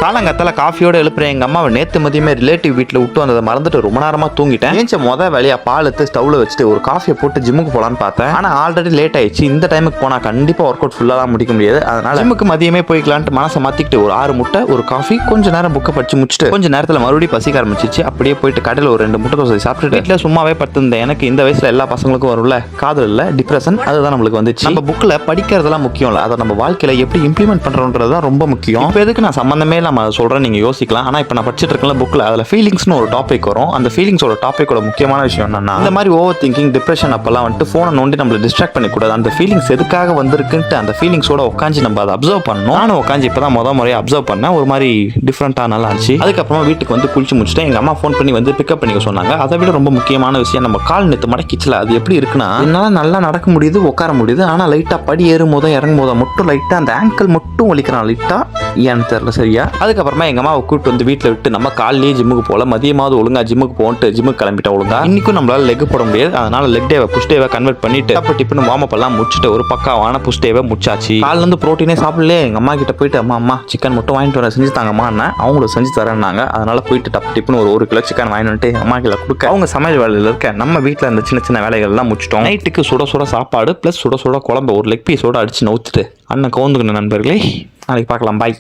காலங்கத்தால காஃபியோட எழுப்புறேன் எங்க அம்மாவை நேத்து மதியமே ரிலேட்டிவ் வீட்டில் விட்டு வந்ததை மறந்துட்டு ரொம்ப நேரமா தூங்கிட்டேன். ஏஞ்ச வேலையா பால் எடுத்து ஸ்டவ்ல வச்சுட்டு ஒரு காஃபியை போட்டு ஜிம்முக்கு போலான்னு பார்த்தேன். ஆனா ஆல்ரெடி லேட் ஆயிடுச்சு. இந்த டைமுக்கு போனா கண்டிப்பா ஒர்க் அவுட் ஃபுல்லா முடிக்க முடியாது. அதனால ஜிம்முக்கு மதியமே போய்க்கலான்ட்டு மனசை மாத்திக்கிட்டு ஒரு 6 முட்டை ஒரு காஃபி கொஞ்ச நேரம் புக்கை படிச்சு முடிச்சுட்டு கொஞ்ச நேரத்தில் மறுபடியும் பசிக்க ஆரம்பிச்சிச்சு. அப்படியே போயிட்டு கடையில் ஒரு 2 முட்டை தோசை சாப்பிட்டுட்டு வீட்டில் சும்மாவே படுத்திருந்தேன். எனக்கு இந்த வயசுல எல்லா பசங்களுக்கும் வரும்ல காதல் இல்ல டிப்ரெஷன், அதுதான் நம்மளுக்கு வந்துச்சு. நம்ம புக்ல படிக்கிறதெல்லாம் முக்கியம் இல்லை, அதை நம்ம வாழ்க்கையில எப்படி இம்ப்ளிமெண்ட் பண்றோன்றது தான் ரொம்ப முக்கியம். இப்போ எதுக்கு நான் சம்பந்தமே நம்ம சொல்றேன் நீங்க யோசிக்கலாம். ஆனா இப்போ நான் படிச்சுட்டு இருக்கல புக்ல அதுல ஃபீலிங்ஸ்னு ஒரு டாபிக் வரும். அந்த ஃபீலிங்ஸோட டாபிக்கோட முக்கியமான விஷயம் என்னன்னா இந்த மாதிரி ஓவர் திங்கிங் டிப்ரெஷன் அப்பெல்லாம் வந்துட்டு போனை நோண்டி நம்மள டிஸ்ட்ராக்ட் பண்ணிக்கூடாது. அந்த ஃபீலிங்ஸ் எதுக்காக வந்திருக்குன்ட்டு அந்த ஃபீலிங்ஸோட உட்காந்து நம்ம அதை அப்சர்வ் பண்ணணும். நானும் உட்காந்து இப்பதான் முறையாக அப்சர்வ் பண்ணேன். ஒரு மாதிரி டிஃப்ரெண்டா நல்லா இருந்துச்சு. அதுக்கப்புறமா வீட்டுக்கு வந்து குளிச்சு முடிச்சுட்டு எங்க அம்மா ஃபோன் பண்ணி வந்து பிக்கப் பண்ணிக்க சொன்னாங்க. அதை விட ரொம்ப முக்கியமான விஷயம் நம்ம கால் நேத்து மடக்கிச்சல அது எப்படி இருக்குன்னா என்னால நல்லா நடக்க முடியுது, உட்கார முடியுது. ஆனா லைட்டா படி ஏறும் போதும் இறங்கும் போதும் மட்டும் லைட்டா அந்த ஆங்கிள் மட்டும் வலிக்கிறான் லைட்டா, ஏன்னு தெரியல சரியா. அதுக்கப்புறமா எங்க அம்மாவை கூப்பிட்டு வந்து வீட்டில் விட்டு நம்ம காலையிலேயே ஜிம்முக்கு போல மதியமாவது ஒழுங்கா ஜிம்முக்கு போட்டு ஜிம்முக்கு கிளம்பிட்டா ஒழுங்கா. இன்னைக்கும் நம்மளால லெக் போட முடியாது. அதனால லெக் டேவை புஷ் டேவை கன்வெர்ட் பண்ணிட்டு அப்போ டிப்புன்னு வார்ம் அப் எல்லாம் முடிச்சுட்டு ஒரு பக்காவான புஷ் டேவை முடிச்சாச்சு. காலைல இருந்து ப்ரோட்டீனே சாப்பிடல. எங்க அம்மா கிட்ட போயிட்டு அம்மா சிக்கன் மட்டும் வாங்கிட்டு வர செஞ்சு தாங்கம்மா, அவங்களும் செஞ்சு தரேன்னாங்க. அதனால போயிட்டு டப்பு டிப்புன்னு ஒரு கிலோ சிக்கன் வாங்கிட்டு வந்துட்டு அம்மா கிட்ட கொடுக்க அவங்க சமையல் வேலையில் இருக்க நம்ம வீட்டில் இருந்த சின்ன சின்ன வேலைகள் எல்லாம் முடிச்சிட்டோம். நைட்டுக்கு சுட சாப்பாடு பிளஸ் சுட குழம்பு ஒரு லெக் பீஸோட அடிச்சு நவுத்துட்டு அண்ணன் கவுந்துக்கணும் நண்பர்களே. நாளைக்கு பார்க்கலாம், பாய்.